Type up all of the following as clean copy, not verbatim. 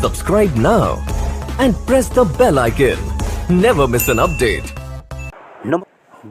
Subscribe now and press the bell icon. Never miss an update.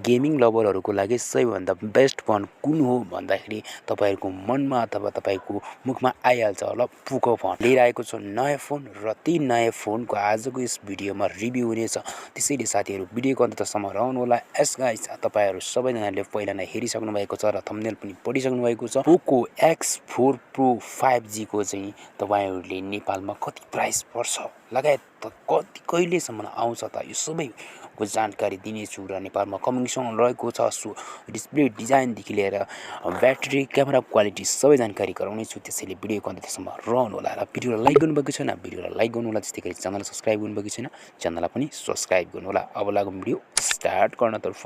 Gaming लभरहरूको लागि सबैभन्दा best phone कुन हो भन्दाखेरि तपाईहरुको मनमा अथवा तपाईको मुखमा आइहाल्छ होला पोको फोन लिएर आएको छ नयाँ फोन र ती नयाँ फोनको आजको यस भिडियोमा रिभ्यु हुनेछ। त्यसैले साथीहरु भिडियोको अन्तसम्म रहनु होला। यस गाइस तपाईहरु सबैजनाले पहिला नै हेरिसक्नु भएको छ र थम्बनेल पनि पढिसक्नु भएको छ। पोको X4 Pro 5G को चाहिँ तपाईहरुले नेपालमा कति प्राइस पर्छ लगायत कति कहिलेसम्म आउँछ त यो सबै को जानकारी दिनेछु र नेपालमा कमिङ सुन रहेको छ। सो डिस्प्ले डिजाइन देखि लिएर ब्याट्री क्यामेरा क्वालिटी सबै जानकारी गराउने छु। त्यसैले भिडियोको अन्तसम्म रहनु होला र भिडियोलाई लाइक गर्नुभएको छैन भिडियोलाई लाइक गर्नु होला। त्यस्तै गरी च्यानललाई सब्स्क्राइब गर्नुभएको छैन च्यानललाई पनि सब्स्क्राइब गर्नु होला। अब लागौं भिडियो स्टार्ट गर्नतर्फ।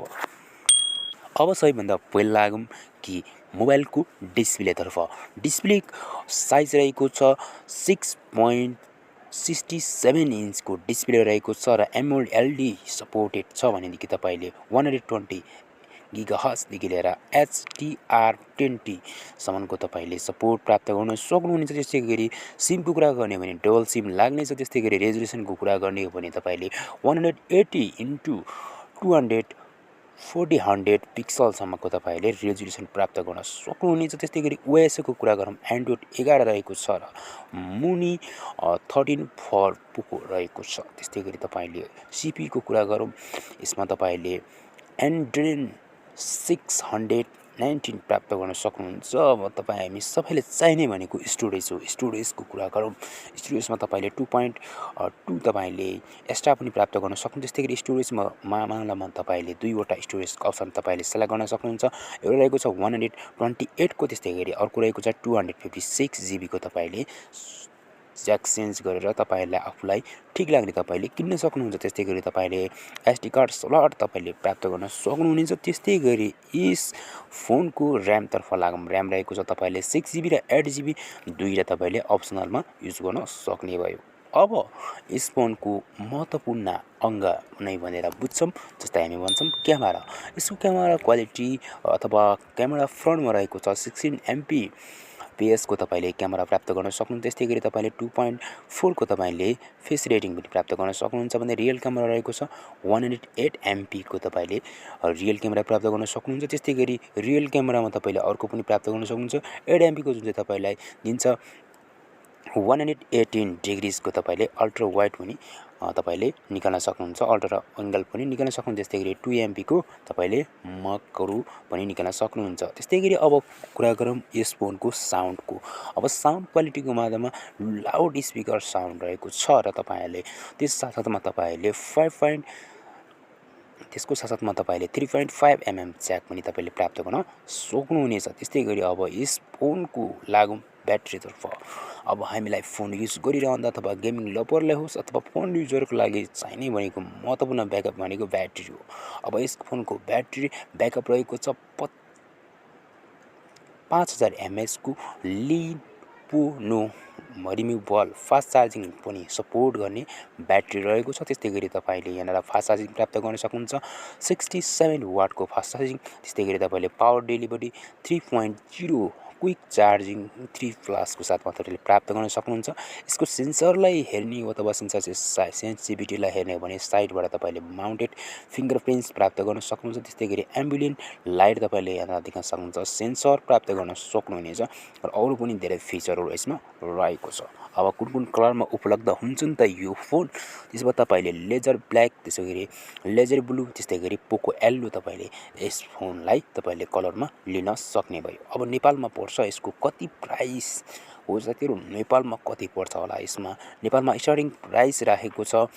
अब सबैभन्दा पहिला लागौं कि मोबाइलको डिस्प्ले तर्फ। डिस्प्ले साइज रहेको छ 6.67 इंच को डिस्प्ले रहेको छ र एमोलेड एलडी सपोर्टेड छ भनेदेखि तपाईले 120 गीगाहर्ट्ज देखि लिएर HDR10T सम्मको तपाईले सपोर्ट प्राप्त गर्न सक्नुहुनेछ। त्यसै गरी सिमको कुरा गर्ने भने डबल सिम लाग्ने छ। त्यस्तै गरी रेजोल्युसनको कुरा गर्ने हो भने तपाईले 180x200 पिक्सल सम्मको तपाईले रेजोल्युसन प्राप्त गर्न सक्नुहुनेछ। त्यस्तै गरी ओएस को कुरा गरौँ एन्ड्रोइड 11 रहेको छ र मुनी 13 फर पोको रहेको छ। त्यस्तै गरी तपाईले सीपीयू को कुरा गरौँ यसमा तपाईले एन्ड्रोइड 619 प्राप्त गर्न सक्नुहुन्छ। अब हामी सबैले चाहिने भनेको स्टोरेज हो। स्टोरेज को कुरा गरौँ स्टोरेजमा तपाईले 2.2 तपाईले एक्स्ट्रा पनि प्राप्त गर्न सक्नुहुन्छ। त्यस्तै गरी स्टोरेजमा मामलामा तपाईले दुईवटा स्टोरेज अप्सन तपाईले सेलेक्ट गर्न सक्नुहुन्छ। एउटा रहेको छ 128 को, त्यस्तै गरी अर्को रहेको छ 256 GB को। तपाईले ज्याक चेन्ज गरेर तपाईलाई आफुलाई ठीक लाग्ने तपाईले किन्न सक्नुहुन्छ। त्यस्तै गरी तपाईले एसडी कार्ड स्लट तपाईले प्राप्त गर्न सक्नुहुनेछ। त्यस्तै गरी यस फोनको र्याम तर्फ लागौं। र्याम रहेको छ तपाईले 6GB र 8GB दुईटा तपाईले अप्सनलमा युज गर्न सक्ने भयो। अब यस फोनको महत्त्वपूर्ण अंग नै भनेर बुझ्छौं। जस्तै हामी भन्छौं क्यामेरा। यसको क्यामेरा क्वालिटी अथवा क्यामेरा फ्रन्टमा रहेको छ 16MP PS को तपाईले क्यामेरा प्राप्त गर्न सक्नुहुन्छ। त्यस्तै गरी तपाईले 2.4 को तपाईले फेस रेटिङ पनि प्राप्त गर्न सक्नुहुन्छ भने रियल क्यामेरा रहेको छ 108MP को तपाईले रियल क्यामेरा प्राप्त गर्न सक्नुहुन्छ। त्यस्तै गरी रियल क्यामेरामा तपाईले अर्को पनि प्राप्त गर्न सक्नुहुन्छ 8MP को जुन चाहिँ तपाईलाई दिन्छ 118 डिग्रीज को तपाईले अल्ट्रा वाइड पनि तपाईले निकाल्न सक्नुहुन्छ। अल्ट्रा एंगल पनि निकाल्न सक्नुहुन्छ। त्यस्तै गरी 2MP को तपाईले मकरु पनि निकाल्न सक्नुहुन्छ। त्यस्तै गरी अब कुरा गरौँ यस फोनको साउन्डको। अब साउन्ड क्वालिटीको मामलामा लाउड स्पिकर साउन्ड रहेको छ र तपाईहरुले त्यस साथसाथमा तपाईहरुले 3.5 mm ज्याक पनि तपाईले प्राप्त गर्न सक्नुहुनेछ। त्यस्तै गरी अब यस फोनको लागौं ब्याट्री तर्फ। अब हामीलाई फोन युज गरिरहँदा अथवा गेमिङ लभरले होस् अथवा फोन युजरको लागि चाहिने भनेको महत्त्वपूर्ण ब्याकअप भनेको ब्याट्री हो। अब यस फोनको ब्याट्री ब्याकअप रहेको छ 5000 mAh को लिपोनो रिमुभेबल फास्ट चार्जिङ पनि सपोर्ट गर्ने ब्याट्री रहेको छ। त्यस्तै गरी तपाईले यहाँनिर फास्ट चार्जिङ प्राप्त गर्न सक्नुहुन्छ 67 वाट को फास्ट चार्जिङ। त्यस्तै गरी तपाईले पावर डेलिभरी 3.0 क्विक चार्जिङ 3+ को साथमा तपाईले प्राप्त गर्न सक्नुहुन्छ। यसको सेन्सरलाई हेर्ने अथवा सेन्सर सेन्सिटिभिटीलाई हेर्ने भने साइडबाट तपाईले माउन्टेड फिङ्गरप्रिन्ट्स प्राप्त गर्न सक्नुहुन्छ। त्यस्तै गरी एम्बिएन्ट लाइट तपाईले यहाँ देख्न सक्नुहुन्छ सेन्सर प्राप्त गर्न सक्नुहुनेछ र अरु पनि धेरै फिचरहरु यसमा रहेको छ। अब कुन कलरमा उपलब्ध हुन्छन् त यो फोन त्यसमा तपाईले लेजर ब्ल्याक, त्यसै गरी लेजर ब्लू, त्यस्तै गरी पोको येल्लो तपाईले यस फोनलाई तपाईले कलरमा लिन सक्ने भयो। अब नेपालमा पर्छ यसको कति प्राइस हो साथीहरु नेपालमा कति पर्छ होला। यसमा नेपालमा स्टार्टिङ प्राइस राखेको छ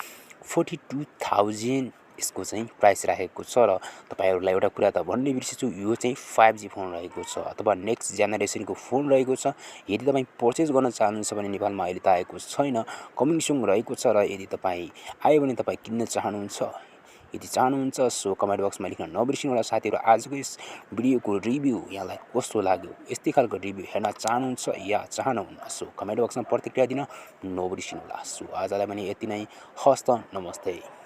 42000 यसको चाहिँ प्राइस राखेको छ र तपाईहरुलाई एउटा कुरा त भन्ने बिर्सेछु यो चाहिँ 5G फोन रहेको छ अथवा नेक्स्ट जेनेरेसनको फोन रहेको छ। यदि तपाई परचेज गर्न चाहनुहुन्छ भने नेपालमा अहिले त आएको छैन, कमिङ सुन रहेको छ र यदि तपाई आयो भने तपाई किन्न चाहनुहुन्छ यदि चाहनुहुन्छ सो कमेन्ट बक्समा लेख्न नबिर्सिनु होला। साथीहरु आजको यस भिडियोको रिभ्यु यहाँलाई कस्तो लाग्यो यस्तै खालको रिभ्यु हेर्न चाहनुहुन्छ या चाहनुहुन्न सो कमेन्ट बक्समा प्रतिक्रिया दिन नबिर्सिनु होला। सो आजलाई भने यति नै। हस्त नमस्ते।